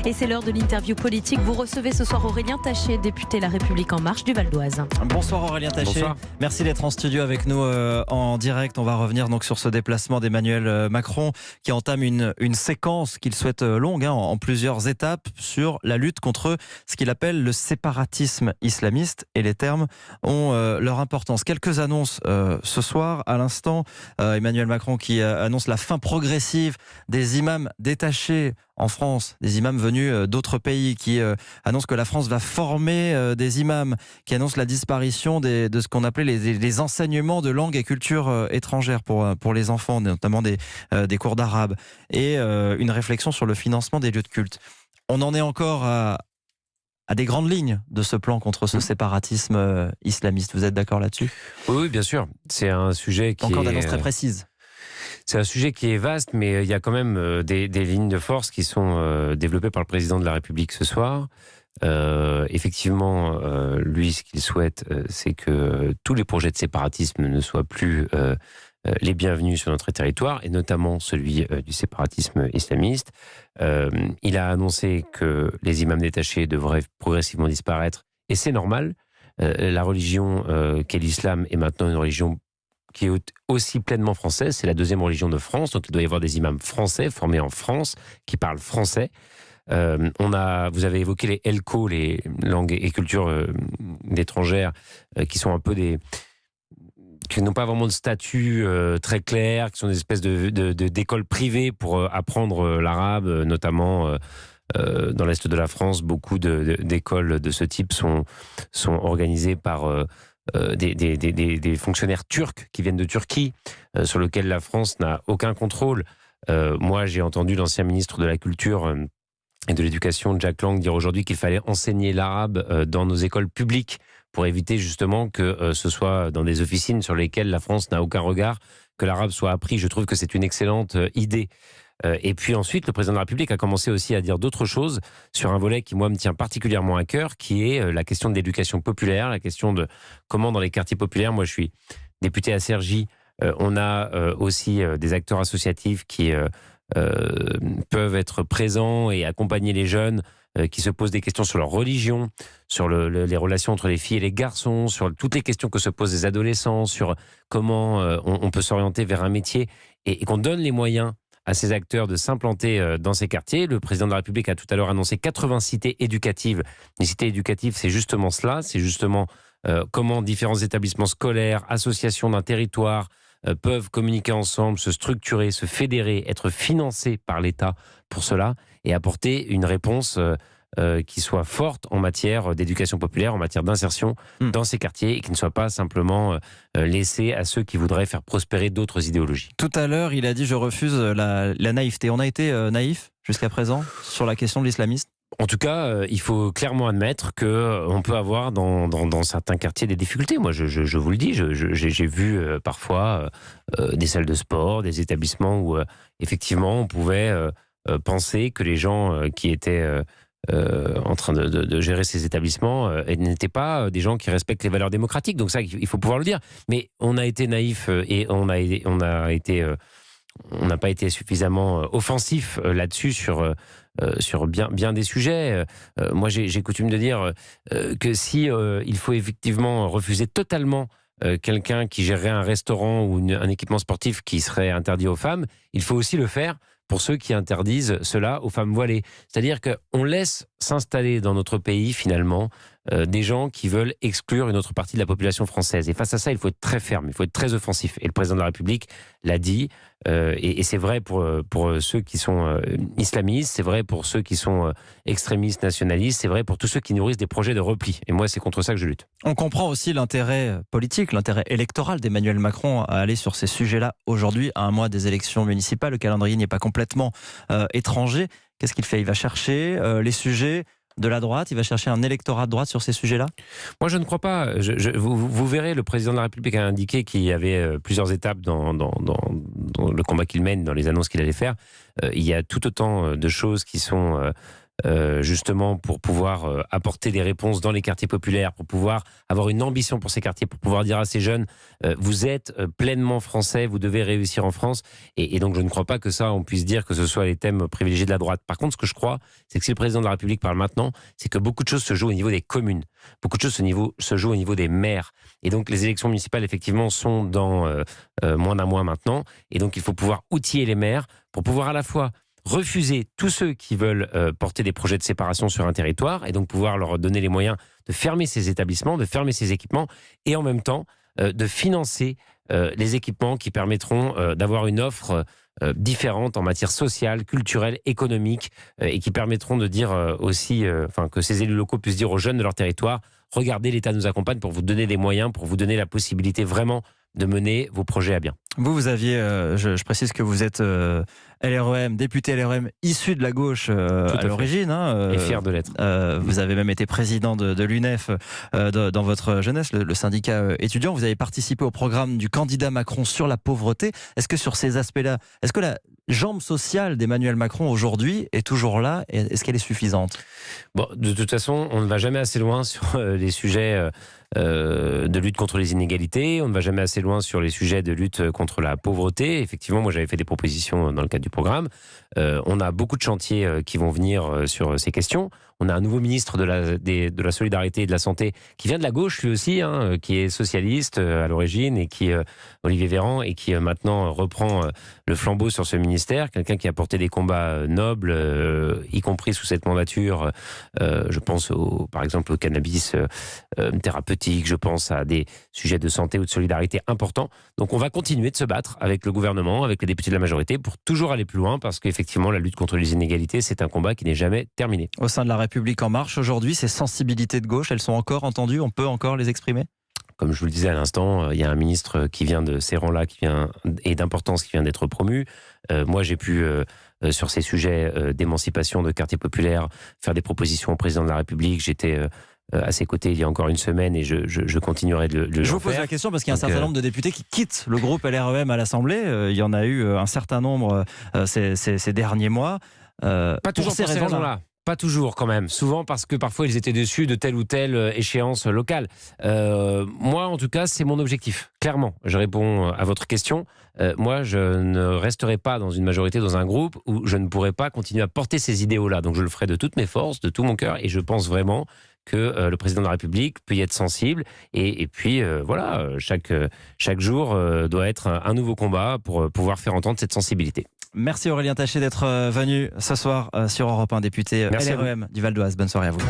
Et c'est l'heure de l'interview politique. Vous recevez ce soir Aurélien Taché, député La République En Marche du Val d'Oise. Bonsoir Aurélien Taché. Bonsoir. Merci d'être en studio avec nous en direct. On va revenir donc sur ce déplacement d'Emmanuel Macron qui entame une séquence qu'il souhaite longue en plusieurs étapes sur la lutte contre ce qu'il appelle le séparatisme islamiste, et les termes ont leur importance. Quelques annonces ce soir. À l'instant, Emmanuel Macron qui annonce la fin progressive des imams détachés en France, des imams venus d'autres pays, qui annonce que la France va former des imams, qui annonce la disparition de ce qu'on appelait les enseignements de langue et culture étrangères pour les enfants, notamment des cours d'arabe, et une réflexion sur le financement des lieux de culte. On en est encore à des grandes lignes de ce plan contre ce séparatisme islamiste. Vous êtes d'accord là-dessus ? Oui, bien sûr. C'est un sujet qui encore d'annonces très précises. C'est un sujet qui est vaste, mais il y a quand même des lignes de force qui sont développées par le président de la République ce soir. Effectivement, lui, ce qu'il souhaite, c'est que tous les projets de séparatisme ne soient plus les bienvenus sur notre territoire, et notamment celui du séparatisme islamiste. Il a annoncé que les imams détachés devraient progressivement disparaître, et c'est normal. La religion qu'est l'islam est maintenant une religion qui est aussi pleinement française. C'est la deuxième religion de France, donc il doit y avoir des imams français formés en France qui parlent français. Vous avez évoqué les ELCO, les langues et cultures étrangères, qui sont un peu qui n'ont pas vraiment de statut très clair, qui sont des espèces d'écoles privées pour apprendre l'arabe, notamment dans l'est de la France. Beaucoup d'écoles de ce type sont organisées par des fonctionnaires turcs qui viennent de Turquie, sur lesquels la France n'a aucun contrôle. Moi, j'ai entendu l'ancien ministre de la Culture et de l'Éducation, Jack Lang, dire aujourd'hui qu'il fallait enseigner l'arabe dans nos écoles publiques pour éviter justement que ce soit dans des officines sur lesquelles la France n'a aucun regard, que l'arabe soit appris. Je trouve que c'est une excellente idée. Et puis ensuite, le président de la République a commencé aussi à dire d'autres choses sur un volet qui, moi, me tient particulièrement à cœur, qui est la question de l'éducation populaire, la question de comment dans les quartiers populaires, moi je suis député à Cergy, on a aussi des acteurs associatifs qui peuvent être présents et accompagner les jeunes qui se posent des questions sur leur religion, sur les relations entre les filles et les garçons, sur toutes les questions que se posent les adolescents, sur comment on peut s'orienter vers un métier, et qu'on donne les moyens à ces acteurs de s'implanter dans ces quartiers. Le président de la République a tout à l'heure annoncé 80 cités éducatives. Les cités éducatives, c'est justement cela, c'est justement comment différents établissements scolaires, associations d'un territoire peuvent communiquer ensemble, se structurer, se fédérer, être financés par l'État pour cela, et apporter une réponse qui soit forte en matière d'éducation populaire, en matière d'insertion dans ces quartiers, et qui ne soit pas simplement laissée à ceux qui voudraient faire prospérer d'autres idéologies. Tout à l'heure, il a dit « je refuse la naïveté ». On a été naïf jusqu'à présent sur la question de l'islamisme ? En tout cas, il faut clairement admettre qu'on peut avoir dans certains quartiers des difficultés. Moi, je vous le dis, j'ai vu parfois des salles de sport, des établissements où effectivement on pouvait penser que les gens qui étaient en train de gérer ces établissements n'étaient pas des gens qui respectent les valeurs démocratiques. Donc ça, il faut pouvoir le dire. Mais on a été naïf et on n'a pas été suffisamment offensif là-dessus sur bien des sujets. Moi, j'ai coutume de dire que si il faut effectivement refuser totalement quelqu'un qui gérerait un restaurant ou un équipement sportif qui serait interdit aux femmes, il faut aussi le faire pour ceux qui interdisent cela aux femmes voilées. C'est-à-dire qu'on laisse s'installer dans notre pays, finalement, des gens qui veulent exclure une autre partie de la population française. Et face à ça, il faut être très ferme, il faut être très offensif. Et le président de la République l'a dit, et c'est vrai pour ceux qui sont islamistes, c'est vrai pour ceux qui sont extrémistes, nationalistes, c'est vrai pour tous ceux qui nourrissent des projets de repli. Et moi, c'est contre ça que je lutte. On comprend aussi l'intérêt politique, l'intérêt électoral d'Emmanuel Macron à aller sur ces sujets-là aujourd'hui, à un mois des élections municipales. Le calendrier n'est pas complètement étranger. Qu'est-ce qu'il fait ? Il va chercher les sujets de la droite, il va chercher un électorat de droite sur ces sujets-là ? Moi, je ne crois pas. Vous verrez, le président de la République a indiqué qu'il y avait plusieurs étapes dans le combat qu'il mène, dans les annonces qu'il allait faire. Il y a tout autant de choses qui sont justement pour pouvoir apporter des réponses dans les quartiers populaires, pour pouvoir avoir une ambition pour ces quartiers, pour pouvoir dire à ces jeunes, vous êtes pleinement français, vous devez réussir en France. Et donc je ne crois pas que ça, on puisse dire que ce soit les thèmes privilégiés de la droite. Par contre, ce que je crois, c'est que si le président de la République parle maintenant, c'est que beaucoup de choses se jouent au niveau des communes. Beaucoup de choses se jouent au niveau des maires. Et donc les élections municipales, effectivement, sont dans moins d'un mois maintenant. Et donc il faut pouvoir outiller les maires pour pouvoir à la fois refuser tous ceux qui veulent porter des projets de séparation sur un territoire et donc pouvoir leur donner les moyens de fermer ces établissements, de fermer ces équipements et en même temps de financer les équipements qui permettront d'avoir une offre différentes en matière sociale, culturelle, économique et qui permettront de dire aussi, que ces élus locaux puissent dire aux jeunes de leur territoire, regardez, l'État nous accompagne pour vous donner des moyens, pour vous donner la possibilité vraiment de mener vos projets à bien. Vous aviez, je précise que vous êtes LREM, député LREM issu de la gauche à l'origine. Et fier de l'être. Vous avez même été président de l'UNEF dans votre jeunesse, le syndicat étudiant. Vous avez participé au programme du candidat Macron sur la pauvreté. Est-ce que sur ces aspects-là, est-ce que la jambe sociale d'Emmanuel Macron aujourd'hui est toujours là et est-ce qu'elle est suffisante ? Bon, de toute façon, on ne va jamais assez loin sur les sujets de lutte contre les inégalités. On ne va jamais assez loin sur les sujets de lutte contre la pauvreté. Effectivement, moi j'avais fait des propositions dans le cadre du programme. On a beaucoup de chantiers qui vont venir sur ces questions. On a un nouveau ministre de la Solidarité et de la Santé qui vient de la gauche lui aussi, qui est socialiste à l'origine et qui, Olivier Véran, et qui maintenant reprend le flambeau sur ce ministère. Quelqu'un qui a porté des combats nobles, y compris sous cette mandature. Je pense par exemple au cannabis thérapeutique, je pense à des sujets de santé ou de solidarité importants. Donc on va continuer de se battre avec le gouvernement, avec les députés de la majorité pour toujours aller plus loin parce qu'effectivement la lutte contre les inégalités c'est un combat qui n'est jamais terminé. Au sein de la République En Marche aujourd'hui, ces sensibilités de gauche, elles sont encore entendues, on peut encore les exprimer ? Comme je vous le disais à l'instant, il y a un ministre qui vient de ces rangs-là et d'importance qui vient d'être promu. Moi j'ai pu sur ces sujets d'émancipation de quartiers populaires faire des propositions au président de la République. J'étais à ses côtés il y a encore une semaine et je continuerai de le faire. Je vous pose la question parce qu'il y a un certain nombre de députés qui quittent le groupe LREM à l'Assemblée. Il y en a eu un certain nombre ces derniers mois. Pas toujours pour ces raisons-là. Pas toujours quand même, souvent parce que parfois ils étaient déçus de telle ou telle échéance locale. Moi en tout cas c'est mon objectif, clairement. Je réponds à votre question. Moi je ne resterai pas dans une majorité, dans un groupe où je ne pourrai pas continuer à porter ces idéaux-là. Donc je le ferai de toutes mes forces, de tout mon cœur et je pense vraiment que le président de la République peut y être sensible et puis voilà, chaque jour doit être un nouveau combat pour pouvoir faire entendre cette sensibilité. Merci Aurélien Taché d'être venu ce soir sur Europe 1, député LREM du Val d'Oise. Bonne soirée à vous.